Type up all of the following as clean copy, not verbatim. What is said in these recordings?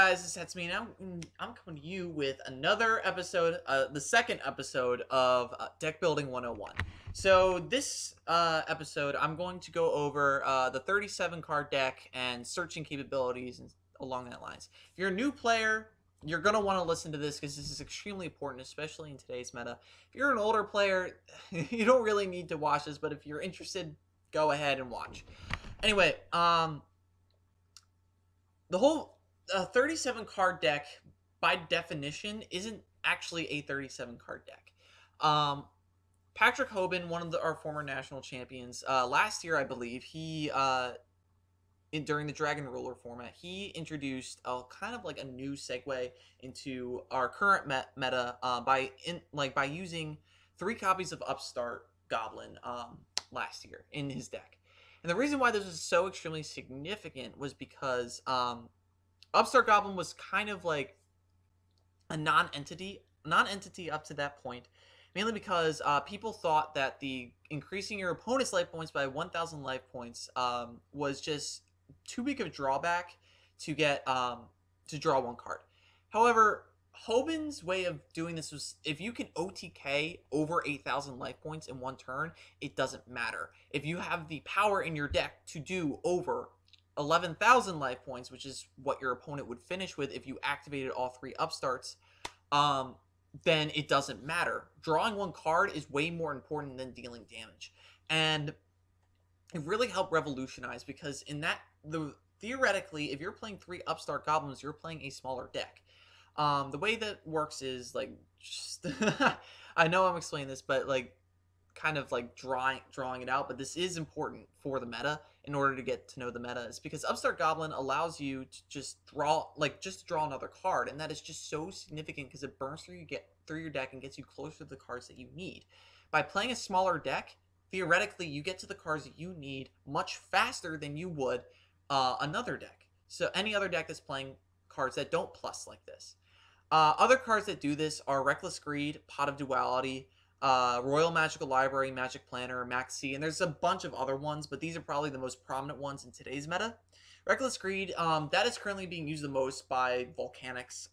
guys, it's Hetsme, and I'm coming to you with another episode, the second episode of Deck Building 101. So this episode, I'm going to go over the 37 card deck and searching capabilities and along that lines. If you're a new player, you're going to want to listen to this because this is extremely important, especially in today's meta. If you're an older player, you don't really need to watch this, but if you're interested, go ahead and watch. Anyway, the whole 37 card deck, by definition, isn't actually a 37 card deck. Patrick Hoban, one of our former national champions, last year I believe he during the Dragon Ruler format, he introduced a kind of like a new segue into our current meta by using 3 copies of Upstart Goblin last year in his deck. And the reason why this was so extremely significant was because Upstart Goblin was kind of like a non-entity up to that point, mainly because people thought that the increasing your opponent's life points by 1,000 life points was just too big of a drawback to get to draw 1 card. However, Hoban's way of doing this was if you can OTK over 8,000 life points in 1 turn, it doesn't matter. If you have the power in your deck to do over 11,000 life points, which is what your opponent would finish with if you activated all 3 upstarts, then it doesn't matter. Drawing 1 card is way more important than dealing damage. And it really helped revolutionize because theoretically, if you're playing 3 upstart goblins, you're playing a smaller deck. The way that works is like just I know I'm explaining this, but like kind of like drawing it out, but this is important for the meta in order to get to know the meta. Is because Upstart Goblin allows you to just draw another card, and that is just so significant because it burns through your deck and gets you closer to the cards that you need. By playing a smaller deck, theoretically you get to the cards that you need much faster than you would another deck. So any other deck that's playing cards that don't plus like this. Other cards that do this are Reckless Greed, Pot of Duality, Royal Magical Library, Magic Planner, Maxi, and there's a bunch of other ones, but these are probably the most prominent ones in today's meta. Reckless Greed, that is currently being used the most by Volcanics.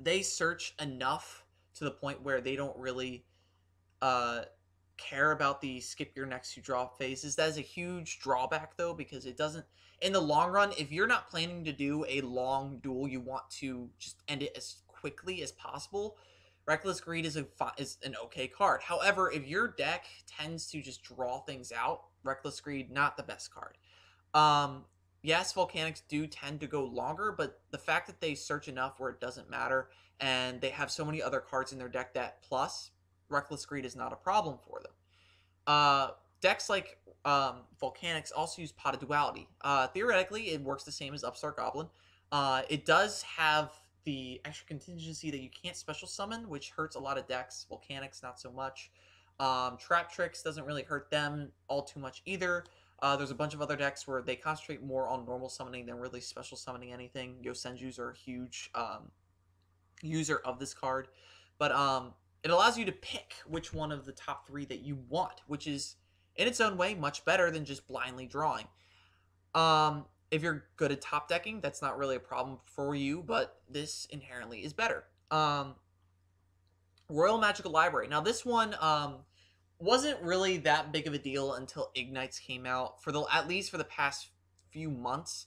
They search enough to the point where they don't really care about the skip your next 2 draw phases. That is a huge drawback, though, because it doesn't... In the long run, if you're not planning to do a long duel, you want to just end it as quickly as possible, Reckless Greed is an okay card. However, if your deck tends to just draw things out, Reckless Greed, not the best card. Yes, Volcanics do tend to go longer, but the fact that they search enough where it doesn't matter, and they have so many other cards in their deck that plus, Reckless Greed is not a problem for them. Decks like Volcanics also use Pot of Duality. Theoretically, it works the same as Upstart Goblin. It does have the extra contingency that you can't special summon, which hurts a lot of decks. Volcanics, not so much. Trap Tricks doesn't really hurt them all too much either. There's a bunch of other decks where they concentrate more on normal summoning than really special summoning anything. Yosenjus are a huge user of this card. But it allows you to pick which one of the top 3 that you want, which is, in its own way, much better than just blindly drawing. If you're good at top decking, that's not really a problem for you, but this inherently is better. Royal Magical Library. Now, this one wasn't really that big of a deal until Ignites came out, at least for the past few months.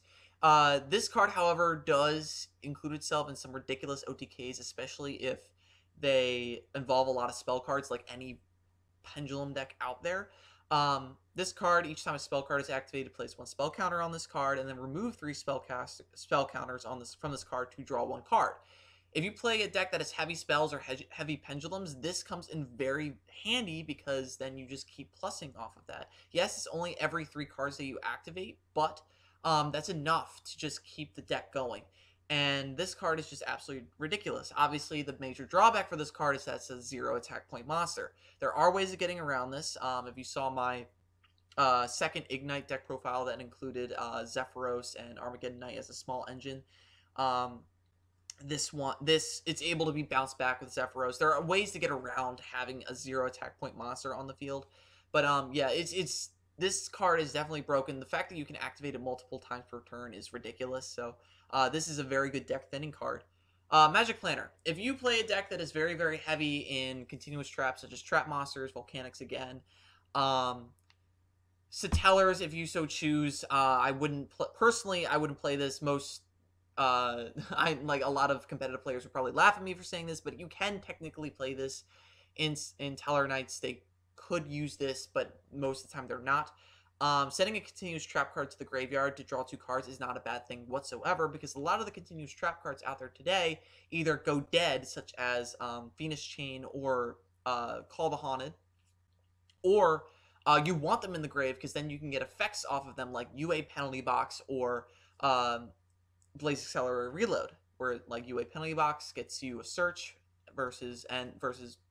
This card, however, does include itself in some ridiculous OTKs, especially if they involve a lot of spell cards like any Pendulum deck out there. This card, each time a spell card is activated, place 1 spell counter on this card, and then remove 3 spell counters from this card to draw 1 card. If you play a deck that has heavy spells or heavy pendulums, this comes in very handy because then you just keep plussing off of that. Yes, it's only every 3 cards that you activate, but that's enough to just keep the deck going. And this card is just absolutely ridiculous. Obviously, the major drawback for this card is that it's a 0 attack point monster. There are ways of getting around this. If you saw my second Ignite deck profile that included Zephyros and Armageddon Knight as a small engine, it's able to be bounced back with Zephyros. There are ways to get around having a 0 attack point monster on the field. But yeah, this card is definitely broken. The fact that you can activate it multiple times per turn is ridiculous. So This is a very good deck thinning card. Magic Planner. If you play a deck that is very, very heavy in continuous traps, such as Trap Monsters, Volcanics again, Satellars, if you so choose, I wouldn't personally. I wouldn't play this. Most, I like a lot of competitive players would probably laugh at me for saying this, but you can technically play this in Teller Knights. They could use this, but most of the time they're not. Setting a continuous trap card to the graveyard to draw 2 cards is not a bad thing whatsoever, because a lot of the continuous trap cards out there today either go dead, such as Venus Chain or Call the Haunted, or you want them in the grave because then you can get effects off of them like UA Penalty Box or Blaze Accelerator Reload, where like UA Penalty Box gets you a search versus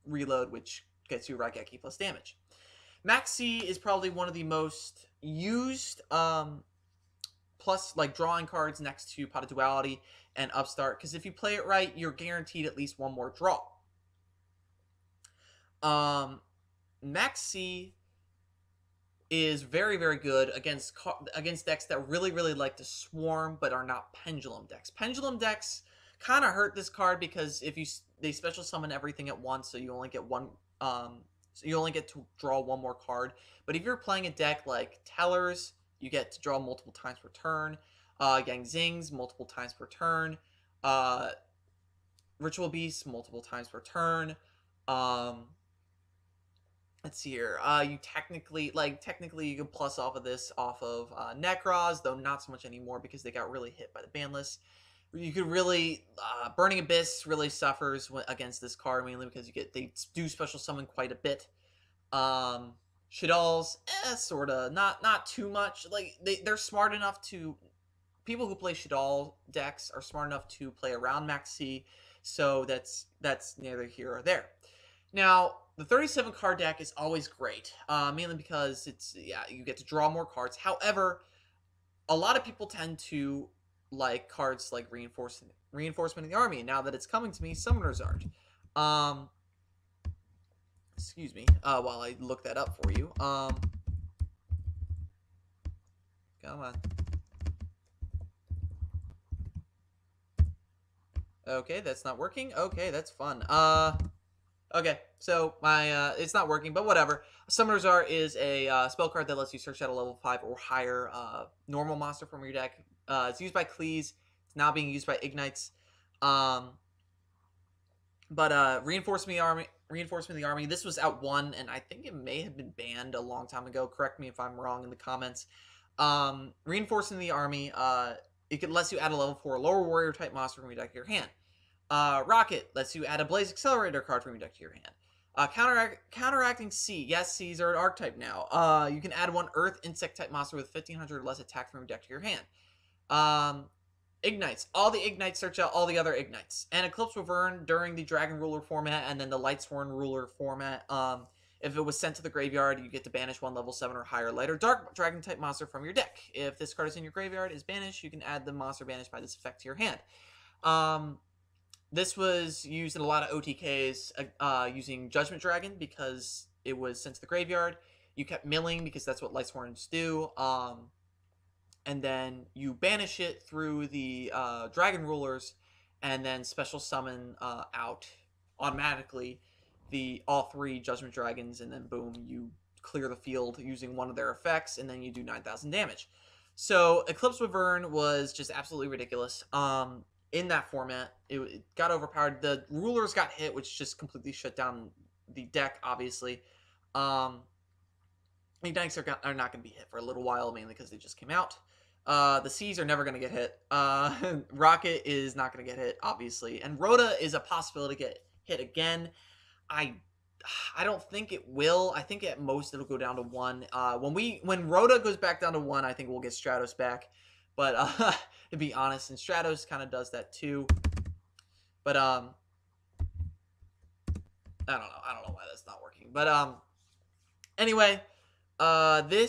Reload, which gets you Raigeki plus damage. Max C is probably one of the most used plus like drawing cards next to Pot of Duality and Upstart, because if you play it right, you're guaranteed at least one more draw. Max C is very, very good against decks that really, really like to swarm but are not pendulum decks. Pendulum decks kind of hurt this card because if they special summon everything at once, so you only get one. So you only get to draw one more card. But if you're playing a deck like Tellers, you get to draw multiple times per turn. Yang Zings, multiple times per turn. Ritual Beasts, multiple times per turn. Let's see here. You technically you can plus off of this off of Necros, though not so much anymore because they got really hit by the ban list. You could really Burning Abyss really suffers against this card, mainly because they do special summon quite a bit. Shaddolls, sorta, not too much. Like they're smart enough to. People who play Shaddol decks are smart enough to play around Max C, so that's neither here or there. Now, the 37 card deck is always great, mainly because you get to draw more cards. However, a lot of people tend to like cards like Reinforcement of the Army. Now that it's coming to me, Summoner's Art. Excuse me, while I look that up for you. Come on. Okay, that's not working. Okay, that's fun. Okay, so my it's not working, but whatever. Summoner's Art is a spell card that lets you search out a level 5 or higher normal monster from your deck. It's used by Cleese. It's now being used by Ignites. Reinforcement of the Army. This was out 1, and I think it may have been banned a long time ago. Correct me if I'm wrong in the comments. Reinforcement of the Army. It lets you add a level 4 lower warrior type monster from your deck to your hand. Rocket lets you add a Blaze Accelerator card from your deck to your hand. Counteracting C. Yes, C's are an archetype now. You can add 1 Earth Insect type monster with 1500 or less attack from your deck to your hand. Ignites. All the Ignites search out all the other Ignites. And Eclipse Wyvern during the Dragon Ruler format and then the Lightsworn Ruler format. If it was sent to the graveyard, you get to banish 1 level 7 or higher light or dark dragon type monster from your deck. If this card is in your graveyard, is banished, you can add the monster banished by this effect to your hand. This was used in a lot of OTKs using Judgment Dragon because it was sent to the graveyard. You kept milling because that's what Lightsworns do. And then you banish it through the Dragon Rulers and then special summon out automatically all 3 Judgment Dragons, and then boom, you clear the field using one of their effects, and then you do 9,000 damage. So Eclipse Wyvern was just absolutely ridiculous. In that format, it got overpowered. The Rulers got hit, which just completely shut down the deck, obviously. Ignites are not going to be hit for a little while, mainly because they just came out. The C's are never going to get hit. Rocket is not going to get hit, obviously. And Rhoda is a possibility to get hit again. I don't think it will. I think at most it'll go down to 1. When Rhoda goes back down to 1, I think we'll get Stratos back. But to be honest, and Stratos kind of does that too. But I don't know why that's not working. But anyway, the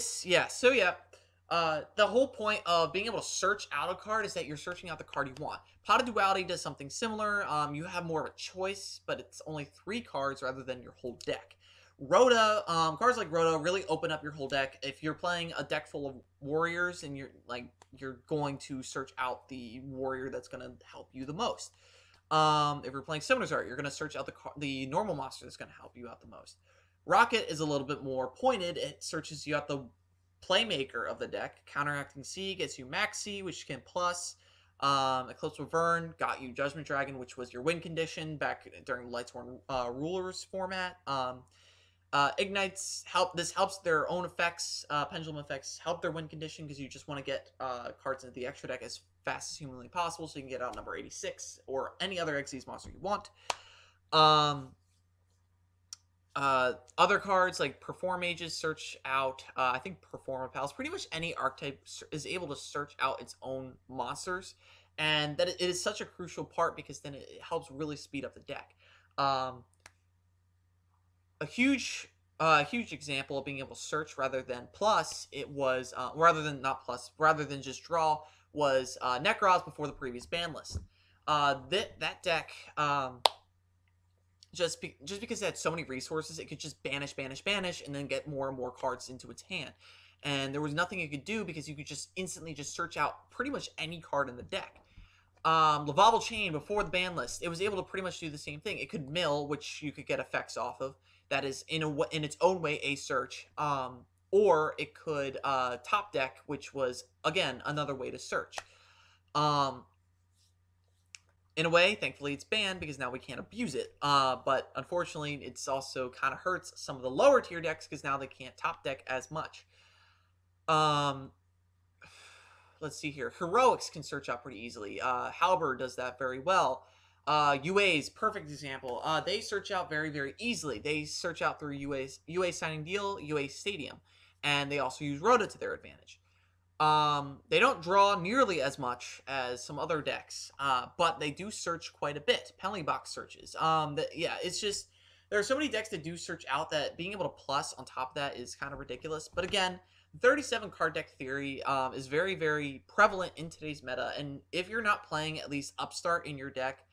whole point of being able to search out a card is that you're searching out the card you want. Pot of Duality does something similar. You have more of a choice, but it's only 3 cards rather than your whole deck. Rhoda, cards like Rhoda really open up your whole deck. If you're playing a deck full of warriors and you're going to search out the warrior that's going to help you the most. If you're playing Summoner's Art, you're going to search out the normal monster that's going to help you out the most. Rocket is a little bit more pointed. It searches you out the playmaker of the deck. Counteracting Sea gets you Maxi, which can plus. Eclipse of Vern got you Judgment Dragon, which was your win condition back during the Lightsworn Rulers format. Ignites help. This helps their own effects. Pendulum effects help their win condition because you just want to get cards into the extra deck as fast as humanly possible, so you can get out number 86 or any other Xyz monster you want. Other cards like Perform Mages search out. I think Perform Pals. Pretty much any archetype is able to search out its own monsters, and that it is such a crucial part because then it helps really speed up the deck. A huge example of being able to search rather than plus, it was rather than just draw, was Necroz before the previous ban list. That deck, just because it had so many resources, it could just banish, and then get more and more cards into its hand. And there was nothing it could do because you could just instantly just search out pretty much any card in the deck. Lavalval Chain before the ban list, it was able to pretty much do the same thing. It could mill, which you could get effects off of. That is in its own way a search. Or it could top deck, which was again another way to search. In a way, thankfully it's banned because now we can't abuse it. But unfortunately, it's also kind of hurts some of the lower tier decks because now they can't top deck as much. Let's see here. Heroics can search out pretty easily. Halberd does that very well. UA's perfect example. They search out very, very easily. They search out through UA Signing Deal, UA Stadium, and they also use Rhoda to their advantage. They don't draw nearly as much as some other decks, but they do search quite a bit. Penalty box searches. Yeah, it's just there are so many decks that do search out that being able to plus on top of that is kind of ridiculous. But again, 37 card deck theory is very, very prevalent in today's meta, and if you're not playing at least Upstart in your deck,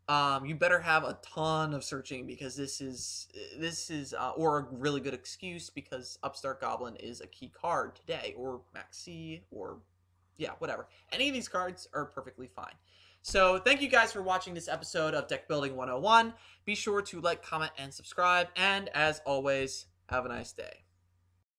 you better have a ton of searching because this is or a really good excuse because Upstart Goblin is a key card today, or Maxi, or yeah, whatever. Any of these cards are perfectly fine. So thank you guys for watching this episode of Deck Building 101. Be sure to like, comment, and subscribe, and as always, have a nice day.